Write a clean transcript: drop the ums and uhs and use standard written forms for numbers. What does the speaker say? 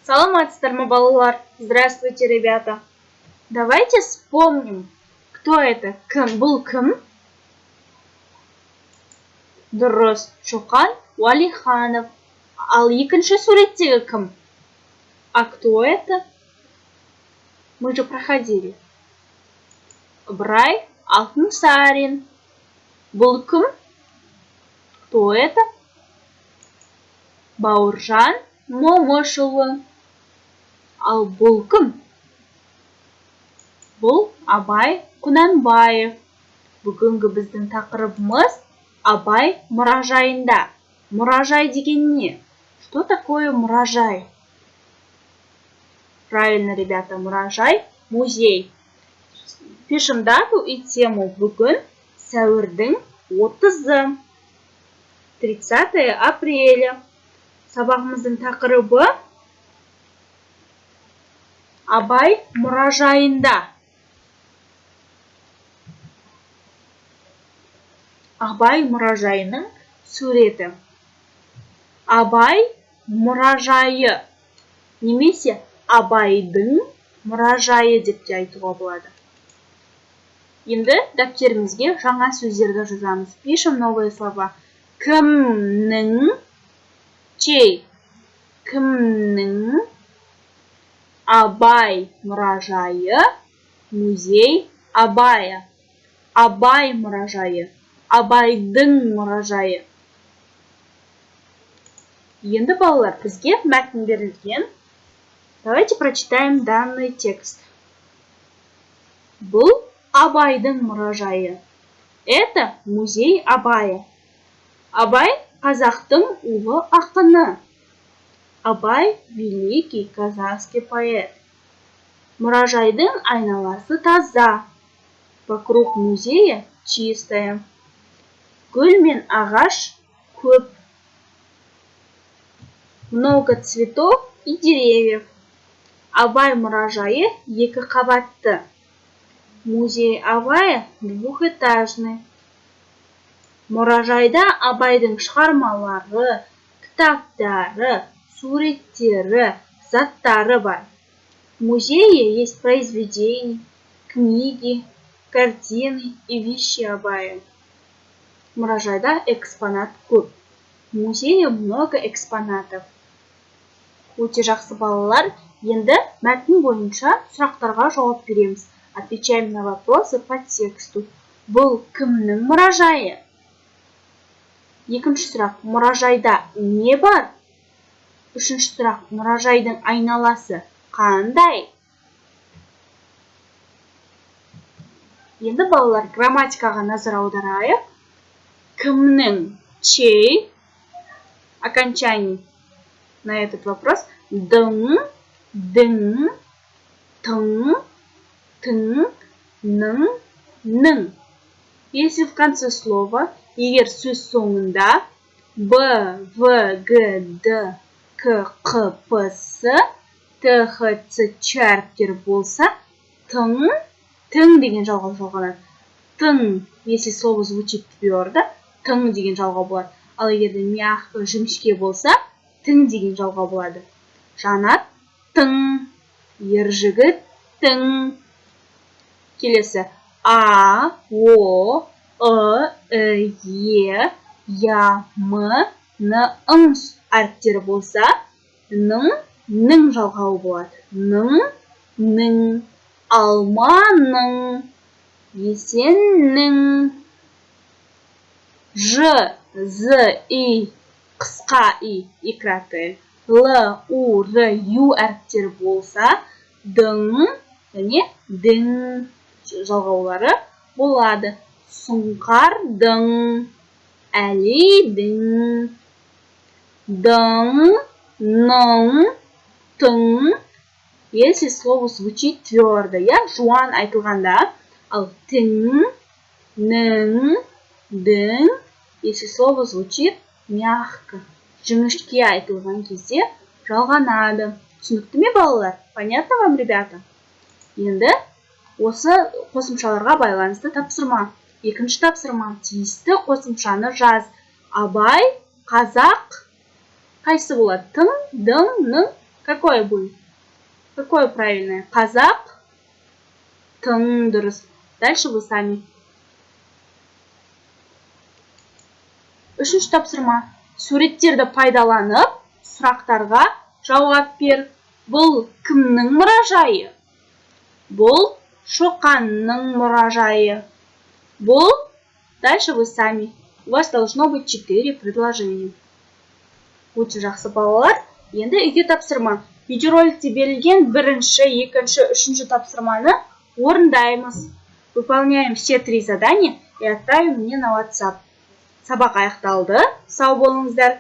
Саламатсыздар, балалар. Здравствуйте, ребята. Давайте вспомним, кто это. Кім? Бұл кім? Дұрыс, Шоқан Уалиханов. Ал екінші суреттегі кім? А кто это? Мы же проходили. Ыбырай Алтынсарин. Бұл кім? Кто это? Бауыржан Момышұлы. Ал бұл кім? Бұл Абай Құнанбаев. Бүгінгі біздің тақырыбымыз Абай мұражайында. Мұражай деген не? Что такое мұражай? Правильно, ребята, мұражай – музей. Пишем дату и тему. Бүгін сәуірдің 30-ы. 30 апреля. Сабағымыздың тақырыбы Абай мұражайында. Абай мұражайының суреті. Абай мұражайы. Немесе Абайдың мұражайы деп те айтуға болады. Енді дәптерімізге жаңа сөздерді жазамыз. Пишем новые слова. Кімнің, чей, кімнің, Абай мұражайы, музей Абая. Абай мұражайы, Абайдың мұражайы. Енді, балалар, бізге мәтін берілген. Давайте прочитаем данный текст. Бұл Абайдың мұражайы. Это музей Абая. Абай қазақтың ұлы ақыны. Абай великий казахский поэт. Мұражайдың айналасы таза. Вокруг музея чистая. Гүл мен ағаш көп. Много цветов и деревьев. Абай мұражайы екі қабатты. Музей Абая двухэтажный. Мұражайда Абайдың шығармалары, кітаптары, суреттері, заттары бар. В музее есть произведения, книги, картины и вещи Абая. Мұражайда экспонат көп. В музее много экспонатов. Өте жақсы, балалар. Енді мәтін бойынша сұрақтарға жауап береміз. Отвечаем на вопросы по тексту. Бұл кімнің мұражайы? Екінші сұрақ, мұражайда не бар? Үшінші сұрақ, мұражайдың айналасы қандай? Енді, балалар, грамматикаға назар аударайық. Кімнің, чей, окончание на этот вопрос. Дың, дың, тың, тың, ның, ның. Если в конце слова, егер сөз соңында Б, В, Г, Д, К, Қ, П, С, Т, Х, Ц, Ч әріптері болса, тың, тың деген жалға жалғанады. Тың, если слово звучит твердо, тың деген жалға болады. Ал егерде мягко, жіңішке болса, тің деген жалға болады. Жанат, тың, ержігіт, тың. Келесі. А, О, Е, Я, М, Н, Ң әріптері болса, ның жалғауы болады. Ның, алманың, есеннің. Ж, З, И, қысқа И, икраты. Л, У, Р, Ю әріптері болса, дың, және дың жалғаулары болады. Сұңқардың, әлидің, дың, ның, тың. Если слово звучит твердо, жуан айтылғанда, ал тің, ның, дың. Если слово звучит мягко, жіңішке айтылған кезде жалғанады. Түсінікті ме, балалар? Понятно вам, ребята? Енді осы қосымшаларға байланысты тапсырма. Екінші тапсырма. Тиісті қосымшаны жаз. Абай, қазақ, қайсы болады? Тың, дың, ның, Какое будет? Какое правильное? Қазақ? Тың дұрыс. Дальше вы сами. Үшінші тапсырма. Суреттерді пайдаланып, сұрақтарға жауап бер. Бұл кімнің мұражайы? Бұл Шоқанның мұражайы. Бұл, дальше вы сами. У вас должно быть 4 предложения. Өте жақсы балалар. Енді үйге тапсырма. Видеороликте берілген бірінші, екінші, үшінші тапсырманы орындаймыз. Выполняем все 3 задания и отправим мне на WhatsApp. Сабақ аяқталды. Сау болыңыздар.